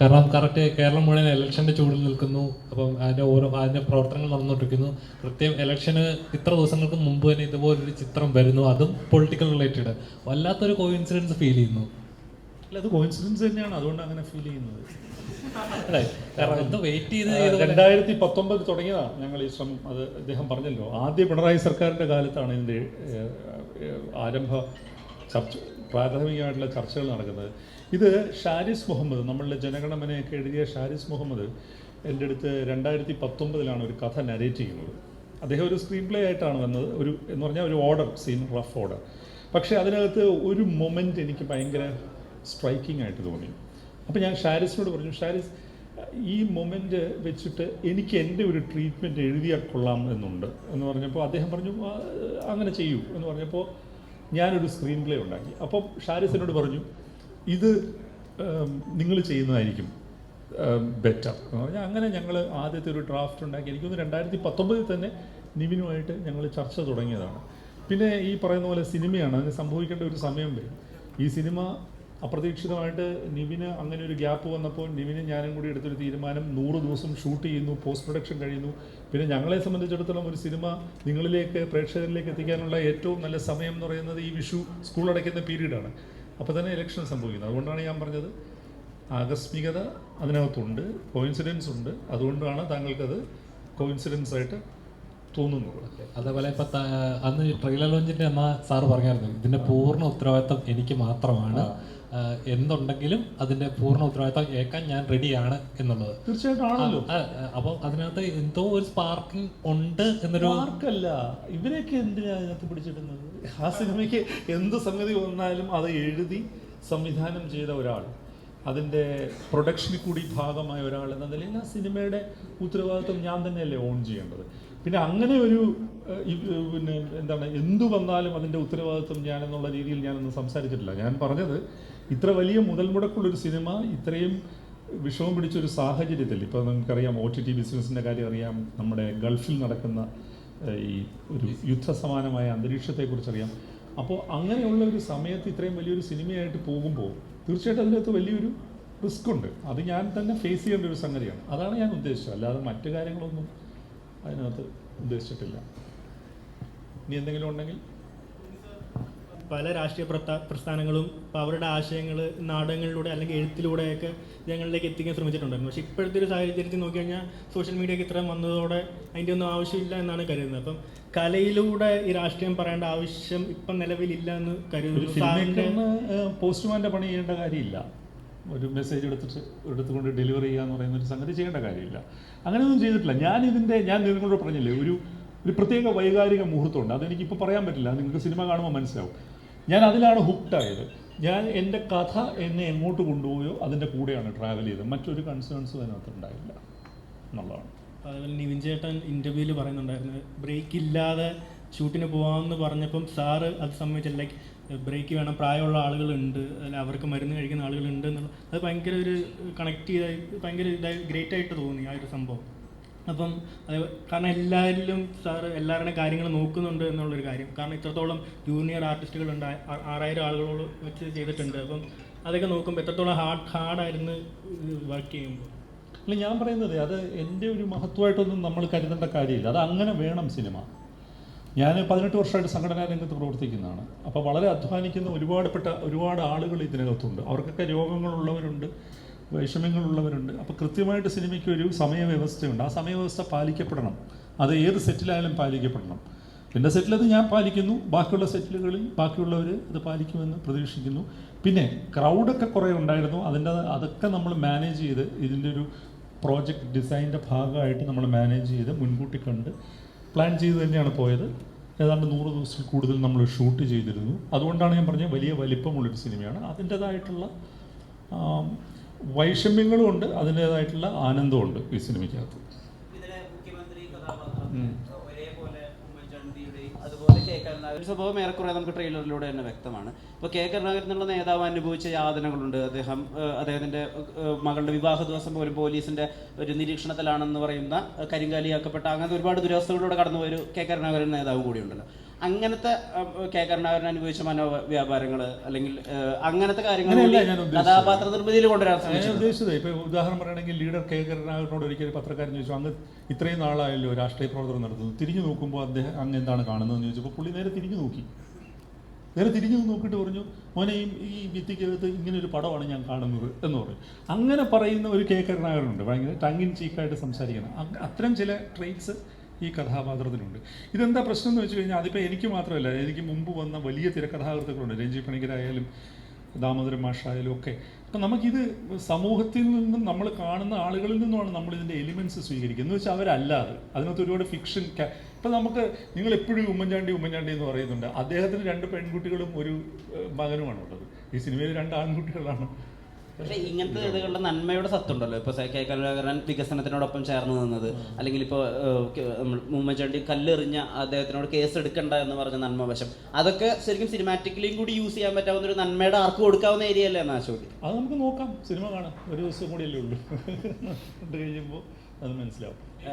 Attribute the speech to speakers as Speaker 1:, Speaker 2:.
Speaker 1: കാരണം കറക്റ്റ് കേരളം മുഴുവൻ ഇലക്ഷൻ്റെ ചൂടിൽ നിൽക്കുന്നു. അപ്പം അതിൻ്റെ പ്രവർത്തനങ്ങൾ നടന്നുകൊണ്ടിരിക്കുന്നു. കൃത്യം ഇലക്ഷന് ഇത്ര ദിവസങ്ങൾക്ക് മുമ്പ് തന്നെ ഇതുപോലൊരു ചിത്രം വരുന്നു, അതും പൊളിറ്റിക്കൽ റിലേറ്റഡ്. വല്ലാത്തൊരു കോയിൻസിഡൻസ് ഫീൽ ചെയ്യുന്നു.
Speaker 2: അല്ല, അത് കോയിൻസിഡൻസ് തന്നെയാണ്, അതുകൊണ്ട് അങ്ങനെ ഫീൽ ചെയ്യുന്നത്.
Speaker 1: അല്ലേ? കാരണം എന്തോ വെയിറ്റ് ചെയ്ത്
Speaker 2: 2019 തുടങ്ങിയതാണ് ഞങ്ങൾ ഈ ശ്രമം. അത് അദ്ദേഹം പറഞ്ഞല്ലോ, ആദ്യ പിണറായി സർക്കാരിൻ്റെ കാലത്താണ് ഇതിൻ്റെ പ്രാഥമികമായിട്ടുള്ള ചർച്ചകൾ നടക്കുന്നത്. ഇത് ഷാരിസ് മുഹമ്മദ്, നമ്മളുടെ ജനഗണമനയൊക്കെ എഴുതിയ ഷാരിസ് മുഹമ്മദ് എൻ്റെ അടുത്ത് 2019 ഒരു കഥ നരേറ്റ് ചെയ്യുന്നത്. അദ്ദേഹം ഒരു സ്ക്രീൻ പ്ലേ ആയിട്ടാണ് വന്നത്, എന്ന് പറഞ്ഞാൽ ഒരു ഓർഡർ സീൻ, റഫ് ഓർഡർ. പക്ഷേ അതിനകത്ത് ഒരു മൊമെൻറ്റ് എനിക്ക് ഭയങ്കര സ്ട്രൈക്കിംഗ് ആയിട്ട് തോന്നി. അപ്പോൾ ഞാൻ ഷാരിസിനോട് പറഞ്ഞു, ഷാരിസ്, ഈ മൊമെൻറ്റ് വെച്ചിട്ട് എനിക്ക് എൻ്റെ ഒരു ട്രീറ്റ്മെൻറ്റ് എഴുതിയാൽ കൊള്ളാം എന്നുണ്ട് എന്ന് പറഞ്ഞപ്പോൾ അദ്ദേഹം പറഞ്ഞു അങ്ങനെ ചെയ്യൂ എന്ന് പറഞ്ഞപ്പോൾ ഞാനൊരു സ്ക്രീൻ പ്ലേ ഉണ്ടാക്കി. അപ്പം ഷാരിസ് എന്നോട് പറഞ്ഞു, ഇത് നിങ്ങൾ ചെയ്യുന്നതായിരിക്കും ബെറ്റർ എന്ന് പറഞ്ഞാൽ അങ്ങനെ ഞങ്ങൾ ആദ്യത്തെ ഒരു ഡ്രാഫ്റ്റ് ഉണ്ടാക്കി. എനിക്കൊന്ന് 2019 തന്നെ നിവിനുമായിട്ട് ഞങ്ങൾ ചർച്ച തുടങ്ങിയതാണ്. പിന്നെ ഈ പറയുന്ന പോലെ സിനിമയാണ്, അതിന് സംഭവിക്കേണ്ട ഒരു സമയം വരും. ഈ സിനിമ അപ്രതീക്ഷിതമായിട്ട് നിവിന് അങ്ങനെ ഒരു ഗ്യാപ്പ് വന്നപ്പോൾ നിവിന് ഞാനും കൂടി എടുത്തൊരു തീരുമാനം, 100 ദിവസം ഷൂട്ട് ചെയ്യുന്നു, പോസ്റ്റ് പ്രൊഡക്ഷൻ കഴിയുന്നു. പിന്നെ ഞങ്ങളെ സംബന്ധിച്ചിടത്തോളം ഒരു സിനിമ നിങ്ങളിലേക്ക്, പ്രേക്ഷകരിലേക്ക് എത്തിക്കാനുള്ള ഏറ്റവും നല്ല സമയം എന്ന് പറയുന്നത് ഈ വിഷു സ്കൂൾ അടയ്ക്കുന്ന പീരീഡാണ്. അപ്പോൾ തന്നെ ഇലക്ഷൻ സംഭവിക്കുന്നത്. അതുകൊണ്ടാണ് ഞാൻ പറഞ്ഞത് ആകസ്മികത അതിനകത്തുണ്ട്, കോയിൻസിഡൻസ് ഉണ്ട്. അതുകൊണ്ടാണ് താങ്കൾക്കത് കോയിൻസിഡൻസ് ആയിട്ട് തോന്നുന്നത്.
Speaker 1: അതേപോലെ ഇപ്പം അന്ന് ട്രെയിലർ ലോഞ്ചിൻ്റെ അന്ന് സാറ് പറഞ്ഞായിരുന്നു, ഇതിൻ്റെ പൂർണ്ണ ഉത്തരവാദിത്തം എനിക്ക് മാത്രമാണ്, എന്തുണ്ടെങ്കിലും അതിൻ്റെ പൂർണ്ണ ഉത്തരവാദിത്തം ഏൽക്കാൻ ഞാൻ റെഡിയാണ് എന്നുള്ളത്.
Speaker 2: തീർച്ചയായിട്ടും ആണല്ലോ.
Speaker 1: അപ്പം അതിനകത്ത് എന്തോ ഒരു സ്പാർക്കിംഗ് ഉണ്ട് എന്നൊരു
Speaker 2: മാർക്കല്ല. ഇവരെയൊക്കെ എന്തിനാണ് അതിനകത്ത് പിടിച്ചിടുന്നത്? ആ സിനിമയ്ക്ക് എന്ത് സംഗതി വന്നാലും അത് എഴുതി സംവിധാനം ചെയ്ത ഒരാൾ, അതിൻ്റെ പ്രൊഡക്ഷനിൽ കൂടി ഭാഗമായ ഒരാൾ എന്ന നിലയിൽ ആ സിനിമയുടെ ഉത്തരവാദിത്വം ഞാൻ തന്നെയല്ലേ ഓൺ ചെയ്യേണ്ടത്. പിന്നെ അങ്ങനെ ഒരു പിന്നെ എന്താണ്, എന്തു വന്നാലും അതിൻ്റെ ഉത്തരവാദിത്വം ഞാനെന്നുള്ള രീതിയിൽ ഞാനൊന്നും സംസാരിച്ചിട്ടില്ല. ഞാൻ പറഞ്ഞത് ഇത്ര വലിയ മുതൽ മുടക്കുള്ളൊരു സിനിമ ഇത്രയും വിഷമം പിടിച്ചൊരു സാഹചര്യത്തിൽ, ഇപ്പോൾ നമുക്കറിയാം OTT ബിസിനസ്സിൻ്റെ കാര്യം അറിയാം, നമ്മുടെ ഗൾഫിൽ നടക്കുന്ന ഈ ഒരു യുദ്ധസമാനമായ അന്തരീക്ഷത്തെക്കുറിച്ചറിയാം. അപ്പോൾ അങ്ങനെയുള്ള ഒരു സമയത്ത് ഇത്രയും വലിയൊരു സിനിമയായിട്ട് പോകുമ്പോൾ തീർച്ചയായിട്ടും അതിനകത്ത് വലിയൊരു റിസ്ക് ഉണ്ട്. അത് ഞാൻ തന്നെ ഫേസ് ചെയ്യേണ്ട ഒരു സംഗതിയാണ്. അതാണ് ഞാൻ ഉദ്ദേശിച്ചത്, അല്ലാതെ മറ്റു കാര്യങ്ങളൊന്നും അതിനകത്ത് ഉദ്ദേശിച്ചിട്ടില്ല. ഇനി എന്തെങ്കിലും ഉണ്ടെങ്കിൽ
Speaker 3: പല രാഷ്ട്രീയ പ്രസ്ഥാനങ്ങളും അവരുടെ ആശയങ്ങൾ നാടകങ്ങളിലൂടെ അല്ലെങ്കിൽ എഴുത്തിലൂടെയൊക്കെ ജനങ്ങളിലേക്ക് എത്തിക്കാൻ ശ്രമിച്ചിട്ടുണ്ടായിരുന്നു. പക്ഷേ ഇപ്പോഴത്തെ ഒരു സാഹചര്യത്തിൽ നോക്കിക്കഴിഞ്ഞാൽ സോഷ്യൽ മീഡിയയ്ക്ക് ഇത്രയും വന്നതോടെ അതിൻ്റെ ഒന്നും ആവശ്യമില്ല എന്നാണ് കരുതുന്നത്. അപ്പം കലയിലൂടെ ഈ രാഷ്ട്രീയം പറയേണ്ട ആവശ്യം ഇപ്പം നിലവിലില്ല എന്ന് കരുതുന്നു.
Speaker 2: പോസ്റ്റ്മാൻ്റെ പണി ചെയ്യേണ്ട കാര്യമില്ല, ഒരു മെസ്സേജ് എടുത്തുകൊണ്ട് ഡെലിവറി ചെയ്യുക എന്ന് പറയുന്ന ഒരു സംഗതി ചെയ്യേണ്ട കാര്യമില്ല. അങ്ങനെയൊന്നും ചെയ്തിട്ടില്ല. ഞാൻ നിങ്ങളോട് പറഞ്ഞില്ലേ, ഒരു പ്രത്യേക വൈകാരിക മുഹൂർത്തമുണ്ട്. അതെനിക്കിപ്പോൾ പറയാൻ പറ്റില്ല, നിങ്ങൾക്ക് സിനിമ കാണുമ്പോൾ മനസ്സിലാവും. ഞാൻ അതിലാണ് ഹുക്ഡായത്. ഞാൻ എൻ്റെ കഥ എന്നെ എങ്ങോട്ട് കൊണ്ടുപോയോ അതിൻ്റെ കൂടെയാണ് ട്രാവൽ ചെയ്തത്. മറ്റൊരു കൺസേൺസും അതിനകത്ത് ഉണ്ടായില്ല എന്നുള്ളതാണ്.
Speaker 3: അതുപോലെ നിവിൻ ചേട്ടൻ ഇൻ്റർവ്യൂവിൽ പറയുന്നുണ്ടായിരുന്നു, ബ്രേക്ക് ഇല്ലാതെ ഷൂട്ടിന് പോകാമെന്ന് പറഞ്ഞപ്പം സാറ് അത് സംബന്ധിച്ച് ലൈക്ക് ബ്രേക്ക് വേണം, പ്രായമുള്ള ആളുകളുണ്ട്, അല്ല അവർക്ക് മരുന്ന് കഴിക്കുന്ന ആളുകളുണ്ട് എന്നുള്ള അത് ഭയങ്കര ഒരു കണക്ട് ചെയ്തായി ഭയങ്കര ഗ്രേറ്റ് ആയിട്ട് തോന്നി ആ ഒരു സംഭവം. അപ്പം അത് കാരണം എല്ലാവരിലും സാറ് എല്ലാവരുടെയും കാര്യങ്ങൾ നോക്കുന്നുണ്ട് എന്നുള്ളൊരു കാര്യം. കാരണം ഇത്രത്തോളം ജൂനിയർ ആർട്ടിസ്റ്റുകളുണ്ട്, 6000 ആളുകളോട് വെച്ച് ചെയ്തിട്ടുണ്ട്. അപ്പം അതൊക്കെ നോക്കുമ്പോൾ എത്രത്തോളം ഹാർഡായിരുന്നു വർക്ക് ചെയ്യുമ്പോൾ.
Speaker 2: അല്ല, ഞാൻ പറയുന്നത് അത് എൻ്റെ ഒരു മഹത്വമായിട്ടൊന്നും നമ്മൾ കരുതേണ്ട കാര്യമില്ല. അത് അങ്ങനെ വേണം സിനിമ. ഞാൻ 18 വർഷമായിട്ട് സംഘടനാ രംഗത്ത് പ്രവർത്തിക്കുന്നതാണ്. അപ്പോൾ വളരെ അധ്വാനിക്കുന്ന ഒരുപാട് ആളുകൾ ഇതിനകത്തുണ്ട്. അവർക്കൊക്കെ രോഗങ്ങളുള്ളവരുണ്ട്, വൈഷമ്യങ്ങളുള്ളവരുണ്ട്. അപ്പോൾ കൃത്യമായിട്ട് സിനിമയ്ക്ക് ഒരു സമയവ്യവസ്ഥയുണ്ട്. ആ സമയവ്യവസ്ഥ പാലിക്കപ്പെടണം. അത് ഏത് സെറ്റിലായാലും പാലിക്കപ്പെടണം. എൻ്റെ സെറ്റിലത് ഞാൻ പാലിക്കുന്നു, ബാക്കിയുള്ള സെറ്റിലുകളിൽ ബാക്കിയുള്ളവർ അത് പാലിക്കുമെന്ന് പ്രതീക്ഷിക്കുന്നു. പിന്നെ ക്രൗഡൊക്കെ കുറേ ഉണ്ടായിരുന്നു, അതൊക്കെ നമ്മൾ മാനേജ് ചെയ്ത് ഇതിൻ്റെ ഒരു പ്രോജക്റ്റ് ഡിസൈനിൻ്റെ ഭാഗമായിട്ട് നമ്മൾ മാനേജ് ചെയ്ത് മുൻകൂട്ടി കണ്ട് പ്ലാൻ ചെയ്ത് തന്നെയാണ് പോയത്. ഏതാണ്ട് 100 ദിവസത്തിൽ കൂടുതൽ നമ്മൾ ഷൂട്ട് ചെയ്തിരുന്നു. അതുകൊണ്ടാണ് ഞാൻ പറഞ്ഞത് വലിയ വലിപ്പമുള്ളൊരു സിനിമയാണ്. അതിൻ്റേതായിട്ടുള്ള വൈഷമ്യങ്ങളും ഉണ്ട്, അതിൻ്റേതായിട്ടുള്ള ആനന്ദമുണ്ട് ഈ സിനിമയ്ക്കകത്ത്.
Speaker 4: സ്വഭാവം ഏറെക്കുറെ നമുക്ക് ട്രെയിലറിലൂടെ തന്നെ വ്യക്തമാണ്. ഇപ്പോൾ കെ കരുണാകരൻ എന്നുള്ള നേതാവ് അനുഭവിച്ച യാതനകളുണ്ട്. അദ്ദേഹത്തിൻ്റെ മകളുടെ വിവാഹ ദിവസം പോലും പോലീസിൻ്റെ ഒരു നിരീക്ഷണത്തിലാണെന്ന് പറയുന്ന കരിങ്കാലിയാക്കപ്പെട്ട അങ്ങനത്തെ ഒരുപാട് ദുരവസ്ഥകളിലൂടെ കടന്നുപോയൊരു കെ കരുണാകരൻ നേതാവ് കൂടിയുണ്ടല്ലോ. അങ്ങനത്തെ കെ കരുണാകരൻ അനുഭവിച്ച മനോവ്യാപാരങ്ങൾ അല്ലെങ്കിൽ അങ്ങനത്തെ കാര്യങ്ങൾ
Speaker 2: അങ്ങനെയല്ല ഞാൻ ഉദ്ദേശിച്ചത്.
Speaker 4: കഥാപാത്ര നിർമ്മിതിയിൽ കൊണ്ടുവരാൻ
Speaker 2: ഞാൻ
Speaker 4: ശ്രമിച്ചത്.
Speaker 2: ഉദ്ദേശിച്ചത് ഇപ്പോൾ ഉദാഹരണം പറയുകയാണെങ്കിൽ ലീഡർ കെ കരുണാകരനോട് ഒരിക്കൽ പത്രക്കാരൻ ചോദിച്ചു, അങ്ങ് ഇത്രയും നാളായല്ലോ രാഷ്ട്രീയ പ്രവർത്തനം നടത്തുന്നു, തിരിഞ്ഞു നോക്കുമ്പോൾ അദ്ദേഹം അങ്ങ് എന്താണ് കാണുന്നതെന്ന് ചോദിച്ചപ്പോൾ പുള്ളി നേരെ തിരിഞ്ഞു നോക്കി. നേരെ തിരിഞ്ഞു നോക്കിയിട്ട് പറഞ്ഞു, മോനെ ഈ ഭിത്തിക്കകത്ത് ഇങ്ങനെ ഒരു പടമാണ് ഞാൻ കാണുന്നത് എന്ന് പറഞ്ഞു. അങ്ങനെ പറയുന്ന ഒരു കെ കരുണാകരനുണ്ട്, ഭയങ്കര ടങ് ഇൻ ചീക്കായിട്ട് സംസാരിക്കണം. അത്തരം ചില ട്രെയ്റ്റ്സ് ഈ കഥാപാത്രത്തിനുണ്ട്. ഇതെന്താ പ്രശ്നം എന്ന് വെച്ച് കഴിഞ്ഞാൽ അതിപ്പോൾ എനിക്ക് മാത്രമല്ല, എനിക്ക് മുമ്പ് വന്ന വലിയ തിരക്കഥാകൃത്തുക്കളുണ്ട്, രഞ്ജി പണിക്കരായാലും ദാമോദരൻ മാഷായാലും ഒക്കെ. അപ്പം നമുക്കിത് സമൂഹത്തിൽ നിന്നും നമ്മൾ കാണുന്ന ആളുകളിൽ നിന്നുമാണ് നമ്മൾ ഇതിൻ്റെ എലിമെൻറ്റ്സ് സ്വീകരിക്കുക. എന്ന് വെച്ചാൽ അവരല്ലാതെ അതിനകത്ത് ഒരുപാട് ഫിക്ഷൻ. ഇപ്പം നമുക്ക് നിങ്ങൾ എപ്പോഴും ഉമ്മൻചാണ്ടി എന്ന് പറയുന്നുണ്ട്. അദ്ദേഹത്തിന് 2 പെൺകുട്ടികളും ഒരു മകനുമാണുള്ളത്. ഈ സിനിമയിൽ 2 ആൺകുട്ടികളാണ്.
Speaker 4: പക്ഷേ ഇങ്ങനത്തെ ഇതുകളുടെ നന്മയുടെ സത്തുണ്ടല്ലോ. ഇപ്പോൾ കെ കരുണാകരൻ വികസനത്തിനോടൊപ്പം ചേർന്ന് നിന്നത്, അല്ലെങ്കിൽ ഇപ്പോൾ ഉമ്മൻചാണ്ടി കല്ലെറിഞ്ഞ അദ്ദേഹത്തിനോട് കേസ് എടുക്കണ്ട എന്ന് പറഞ്ഞ നന്മവശം, അതൊക്കെ ശരിക്കും സിനിമാറ്റിക്കലിയും കൂടി യൂസ് ചെയ്യാൻ പറ്റാവുന്ന ഒരു നന്മയുടെ ആർക്ക് കൊടുക്കാവുന്ന ഏരിയ അല്ലേ എന്നാ ചോദ്യം.
Speaker 2: അത് നമുക്ക് നോക്കാം, സിനിമ കാണാം, ഒരു ദിവസം കൂടിയല്ലേ ഉള്ളൂ. കണ്ടു കഴിയുമ്പോൾ അത് മനസ്സിലാവും.